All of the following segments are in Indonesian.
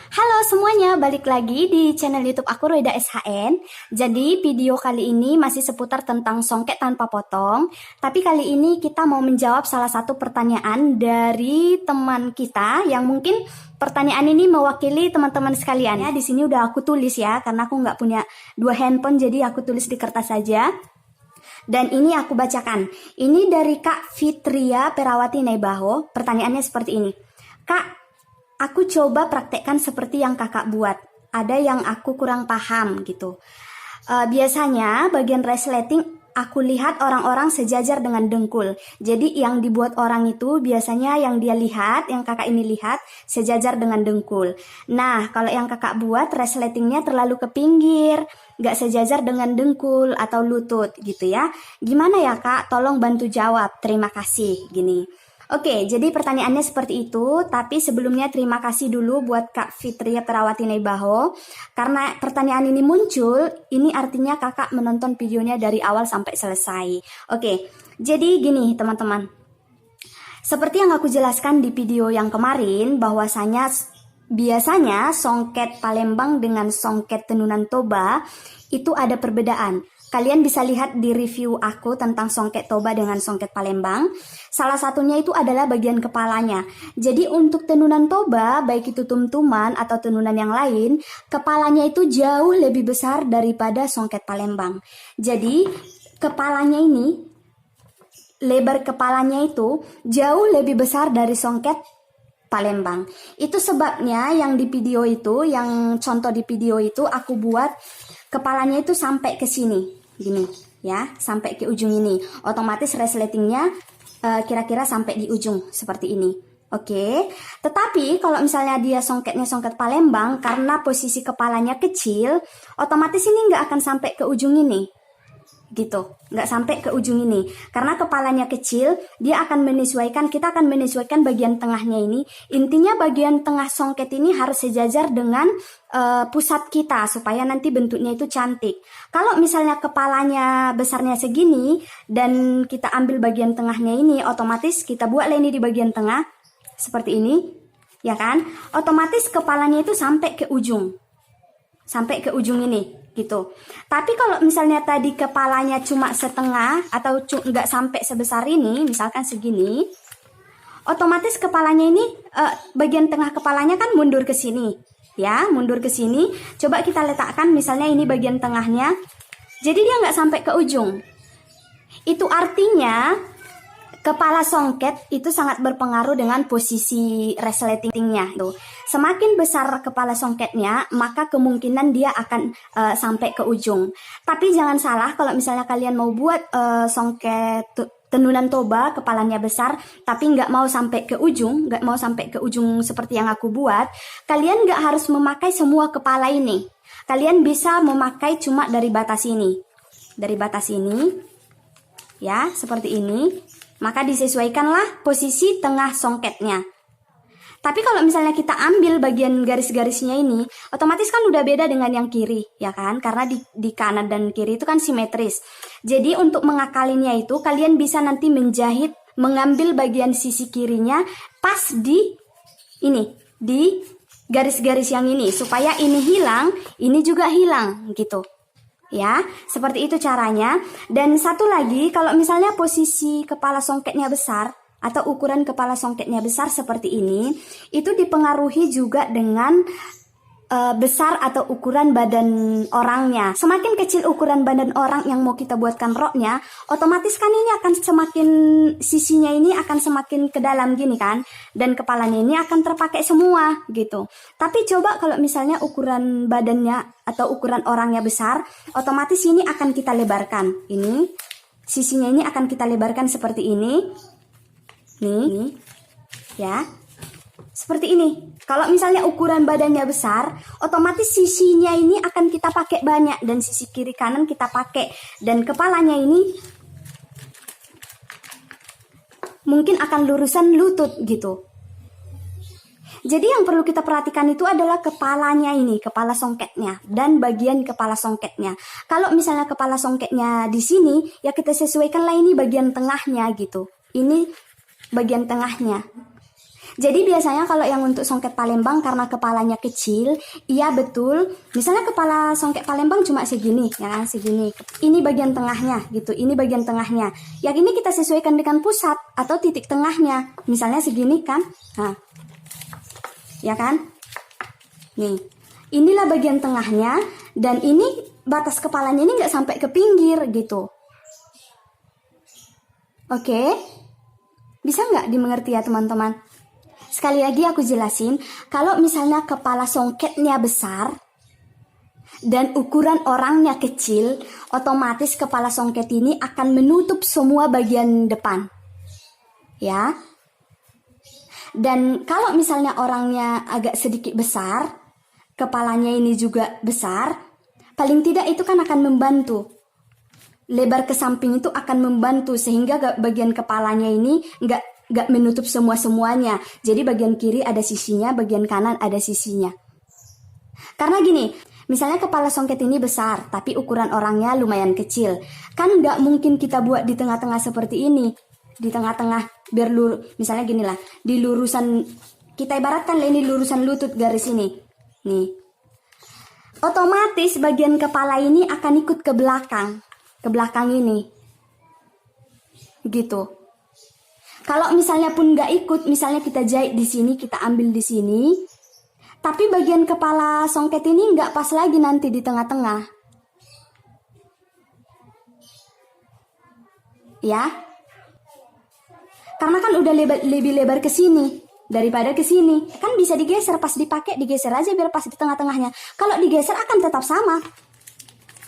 Halo semuanya, balik lagi di channel YouTube aku Roida SHN. Jadi video kali ini masih seputar tentang songket tanpa potong. Tapi kali ini kita mau menjawab salah satu pertanyaan dari teman kita yang mungkin pertanyaan ini mewakili teman-teman sekalian ya. Di sini udah aku tulis ya, karena aku nggak punya dua handphone, jadi aku tulis di kertas saja. Dan ini aku bacakan. Ini dari Kak Fitria Perawati Nebaho. Pertanyaannya seperti ini. Kak, aku coba praktekkan seperti yang kakak buat. Ada yang aku kurang paham gitu. Biasanya bagian resleting aku lihat orang-orang sejajar dengan dengkul. Jadi yang dibuat orang itu biasanya yang dia lihat, yang kakak ini lihat sejajar dengan dengkul. Nah, kalau yang kakak buat resletingnya terlalu ke pinggir, nggak sejajar dengan dengkul atau lutut gitu ya. Gimana ya kak? Tolong bantu jawab. Terima kasih. Gini. Oke, jadi pertanyaannya seperti itu, tapi sebelumnya terima kasih dulu buat Kak Fitria Perawati Nebaho. Karena pertanyaan ini muncul, ini artinya kakak menonton videonya dari awal sampai selesai. Oke, jadi gini teman-teman. Seperti yang aku jelaskan di video yang kemarin, bahwasanya biasanya songket Palembang dengan songket Tenunan Toba itu ada perbedaan. Kalian bisa lihat di review aku tentang songket Toba dengan songket Palembang. Salah satunya itu adalah bagian kepalanya. Jadi untuk Tenunan Toba, baik itu tumtuman atau tenunan yang lain, kepalanya itu jauh lebih besar daripada songket Palembang. Jadi kepalanya ini, lebar kepalanya itu jauh lebih besar dari songket Palembang. Itu sebabnya yang di video itu, yang contoh di video itu aku buat kepalanya itu sampai ke sini. Gini ya, sampai ke ujung ini. Otomatis resletingnya kira-kira sampai di ujung seperti ini. Oke, tetapi kalau misalnya dia songketnya songket Palembang, karena posisi kepalanya kecil, otomatis ini nggak akan sampai ke ujung ini. Gitu, nggak sampai ke ujung ini. Karena kepalanya kecil, dia akan menyesuaikan, kita akan menyesuaikan bagian tengahnya ini. Intinya bagian tengah songket ini harus sejajar dengan pusat kita, supaya nanti bentuknya itu cantik. Kalau misalnya kepalanya besarnya segini, dan kita ambil bagian tengahnya ini, otomatis kita buatlah ini di bagian tengah, seperti ini, ya kan? Otomatis kepalanya itu sampai ke ujung. Sampai ke ujung ini. Gitu. Tapi kalau misalnya tadi kepalanya cuma setengah atau nggak sampai sebesar ini, misalkan segini, otomatis kepalanya ini bagian tengah kepalanya kan mundur ke sini, ya, mundur ke sini. Coba kita letakkan misalnya ini bagian tengahnya, jadi dia nggak sampai ke ujung. Itu artinya kepala songket itu sangat berpengaruh dengan posisi resletingnya. Tuh. Semakin besar kepala songketnya, maka kemungkinan dia akan sampai ke ujung. Tapi jangan salah kalau misalnya kalian mau buat songket Tenunan Toba, kepalanya besar, tapi nggak mau sampai ke ujung, nggak mau sampai ke ujung seperti yang aku buat, kalian nggak harus memakai semua kepala ini. Kalian bisa memakai cuma dari batas ini. Dari batas ini, ya, seperti ini. Maka disesuaikanlah posisi tengah songketnya. Tapi kalau misalnya kita ambil bagian garis-garisnya ini, otomatis kan udah beda dengan yang kiri, ya kan? Karena di kanan dan kiri itu kan simetris. Jadi untuk mengakalinya itu, kalian bisa nanti menjahit, mengambil bagian sisi kirinya pas di ini, di garis-garis yang ini. Supaya ini hilang, ini juga hilang, gitu. Ya, seperti itu caranya. Dan satu lagi, kalau misalnya posisi kepala songketnya besar atau ukuran kepala songketnya besar seperti ini, itu dipengaruhi juga dengan besar atau ukuran badan orangnya. Semakin kecil ukuran badan orang yang mau kita buatkan roknya, otomatis kan ini akan semakin, sisinya ini akan semakin ke dalam gini kan, dan kepalanya ini akan terpakai semua gitu. Tapi coba kalau misalnya ukuran badannya atau ukuran orangnya besar, otomatis ini akan kita lebarkan. Ini sisinya ini akan kita lebarkan seperti ini. Nih, ya. Seperti ini. Kalau misalnya ukuran badannya besar, otomatis sisinya ini akan kita pakai banyak, dan sisi kiri kanan kita pakai, dan kepalanya ini mungkin akan lurusan lutut gitu. Jadi yang perlu kita perhatikan itu adalah kepalanya ini, kepala songketnya, dan bagian kepala songketnya. Kalau misalnya kepala songketnya di sini, ya kita sesuaikanlah ini bagian tengahnya gitu. Ini bagian tengahnya. Jadi biasanya kalau yang untuk songket Palembang karena kepalanya kecil, iya betul. Misalnya kepala songket Palembang cuma segini, ya kan, segini. Ini bagian tengahnya gitu, ini bagian tengahnya. Yang ini kita sesuaikan dengan pusat atau titik tengahnya. Misalnya segini kan, nah, ya kan? Nih, inilah bagian tengahnya dan ini batas kepalanya ini nggak sampai ke pinggir gitu. Oke, bisa nggak dimengerti ya teman-teman? Sekali lagi aku jelasin, kalau misalnya kepala songketnya besar dan ukuran orangnya kecil, otomatis kepala songket ini akan menutup semua bagian depan. Ya. Dan kalau misalnya orangnya agak sedikit besar, kepalanya ini juga besar, paling tidak itu kan akan membantu. Lebar ke samping itu akan membantu sehingga bagian kepalanya ini nggak menutup semuanya. Jadi bagian kiri ada sisinya, bagian kanan ada sisinya. Karena gini, misalnya kepala songket ini besar, tapi ukuran orangnya lumayan kecil. Kan nggak mungkin kita buat di tengah-tengah seperti ini. Di tengah-tengah, biar misalnya gini lah, di lurusan, kita ibaratkan ini lurusan lutut garis ini. Nih. Otomatis bagian kepala ini akan ikut ke belakang ini. Gitu. Kalau misalnya pun nggak ikut, misalnya kita jahit di sini, kita ambil di sini, tapi bagian kepala songket ini nggak pas lagi nanti di tengah-tengah. Ya. Karena kan udah lebih lebar ke sini daripada ke sini. Kan bisa digeser, pas dipakai digeser aja biar pas di tengah-tengahnya. Kalau digeser akan tetap sama.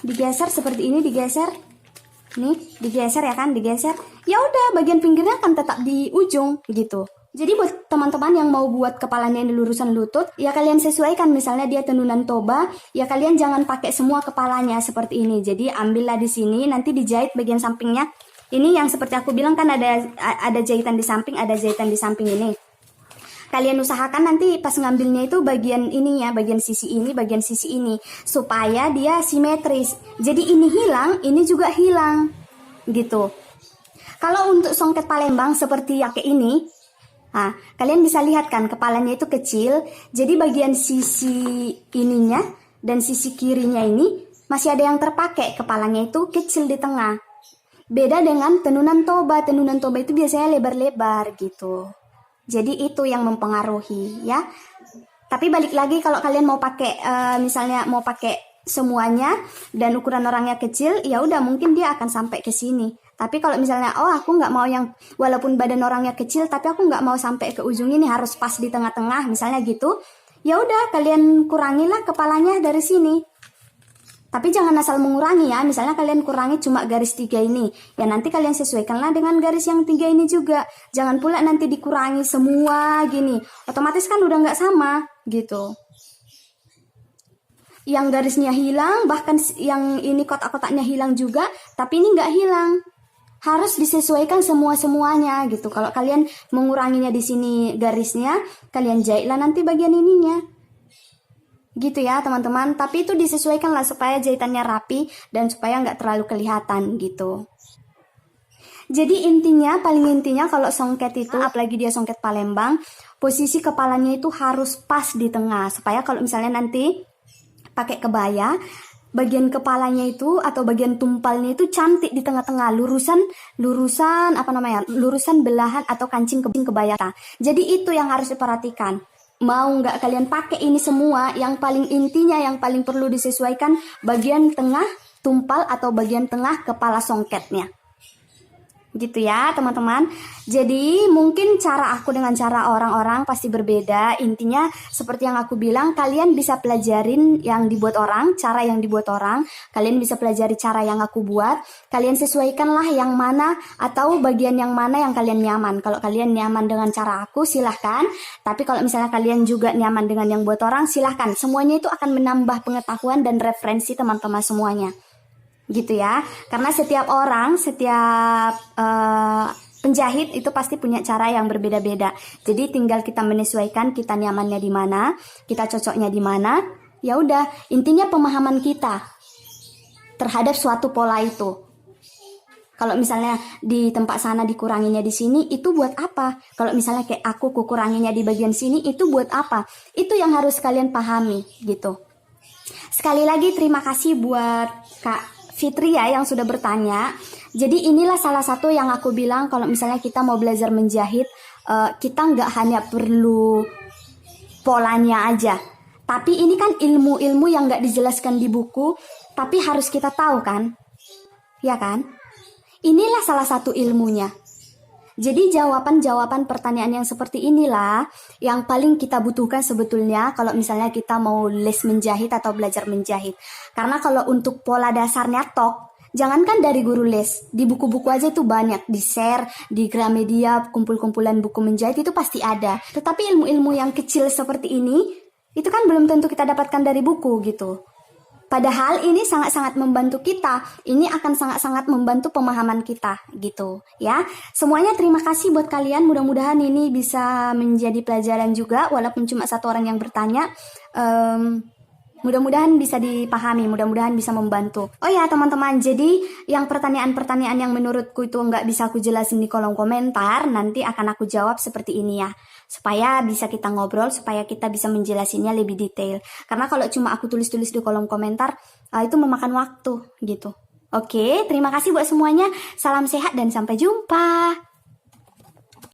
Digeser seperti ini, digeser. Nih, digeser ya kan, digeser. Ya udah, bagian pinggirnya akan tetap di ujung gitu. Jadi buat teman-teman yang mau buat kepalanya ini lurusan lutut, ya kalian sesuaikan. Misalnya dia tenunan toba, ya kalian jangan pakai semua kepalanya seperti ini. Jadi ambillah di sini, nanti dijahit bagian sampingnya. Ini yang seperti aku bilang kan ada jahitan di samping, ada jahitan di samping ini. Kalian usahakan nanti pas ngambilnya itu bagian ininya, bagian sisi ini, bagian sisi ini, supaya dia simetris. Jadi ini hilang, ini juga hilang, gitu. Kalau untuk songket Palembang seperti yang kayak ini, nah, kalian bisa lihat kan kepalanya itu kecil, jadi bagian sisi ininya dan sisi kirinya ini masih ada yang terpakai, kepalanya itu kecil di tengah. Beda dengan tenunan toba itu biasanya lebar-lebar gitu. Jadi itu yang mempengaruhi ya. Tapi balik lagi kalau kalian mau pakai misalnya mau pakai semuanya dan ukuran orangnya kecil, ya udah mungkin dia akan sampai ke sini. Tapi kalau misalnya aku nggak mau yang walaupun badan orangnya kecil tapi aku nggak mau sampai ke ujung ini, harus pas di tengah-tengah misalnya gitu. Ya udah kalian kurangilah kepalanya dari sini. Tapi jangan asal mengurangi ya, misalnya kalian kurangi cuma garis 3 ini, ya nanti kalian sesuaikanlah dengan garis yang 3 ini juga. Jangan pula nanti dikurangi semua gini, otomatis kan udah nggak sama gitu. Yang garisnya hilang, bahkan yang ini kotak-kotaknya hilang juga, tapi ini nggak hilang. Harus disesuaikan semuanya gitu. Kalau kalian menguranginya di sini garisnya, kalian jahitlah nanti bagian ininya. Gitu ya teman-teman, tapi itu disesuaikan lah supaya jahitannya rapi dan supaya nggak terlalu kelihatan gitu. Jadi paling intinya kalau songket itu, apalagi dia songket Palembang, posisi kepalanya itu harus pas di tengah, supaya kalau misalnya nanti pakai kebaya, bagian kepalanya itu atau bagian tumpalnya itu cantik di tengah-tengah, lurusan belahan atau kancing kebaya. Jadi itu yang harus diperhatikan. Mau nggak kalian pakai ini semua, yang paling intinya yang paling perlu disesuaikan bagian tengah tumpal atau bagian tengah kepala songketnya. Gitu ya teman-teman. Jadi mungkin cara aku dengan cara orang-orang pasti berbeda. Intinya seperti yang aku bilang, kalian bisa pelajarin yang dibuat orang, cara yang dibuat orang. Kalian bisa pelajari cara yang aku buat. Kalian sesuaikanlah yang mana atau bagian yang mana yang kalian nyaman. Kalau kalian nyaman dengan cara aku, silahkan. Tapi kalau misalnya kalian juga nyaman dengan yang buat orang, silahkan. Semuanya itu akan menambah pengetahuan dan referensi teman-teman semuanya. Gitu ya, karena setiap penjahit itu pasti punya cara yang berbeda-beda. Jadi tinggal kita menyesuaikan kita nyamannya di mana, kita cocoknya di mana. Ya udah, intinya pemahaman kita terhadap suatu pola itu. Kalau misalnya di tempat sana dikuranginya di sini, itu buat apa? Kalau misalnya kayak aku kuranginya di bagian sini, itu buat apa? Itu yang harus kalian pahami gitu. Sekali lagi terima kasih buat Kak Fitri ya yang sudah bertanya. Jadi inilah salah satu yang aku bilang kalau misalnya kita mau belajar menjahit, kita nggak hanya perlu polanya aja. Tapi ini kan ilmu-ilmu yang nggak dijelaskan di buku, tapi harus kita tahu kan? Ya kan? Inilah salah satu ilmunya. Jadi jawaban-jawaban pertanyaan yang seperti inilah yang paling kita butuhkan sebetulnya kalau misalnya kita mau les menjahit atau belajar menjahit. Karena kalau untuk pola dasarnya jangankan dari guru les, di buku-buku aja itu banyak, di-share, di Gramedia, kumpul-kumpulan buku menjahit itu pasti ada. Tetapi ilmu-ilmu yang kecil seperti ini, itu kan belum tentu kita dapatkan dari buku gitu. Padahal ini sangat-sangat membantu kita. Ini akan sangat-sangat membantu pemahaman kita gitu ya. Semuanya terima kasih buat kalian. Mudah-mudahan ini bisa menjadi pelajaran juga walaupun cuma satu orang yang bertanya. Mudah-mudahan bisa dipahami, mudah-mudahan bisa membantu. Oh ya teman-teman, jadi yang pertanyaan-pertanyaan yang menurutku itu nggak bisa aku jelasin di kolom komentar, nanti akan aku jawab seperti ini ya. Supaya bisa kita ngobrol, supaya kita bisa menjelasinnya lebih detail. Karena kalau cuma aku tulis-tulis di kolom komentar, itu memakan waktu gitu. Oke, terima kasih buat semuanya. Salam sehat dan sampai jumpa.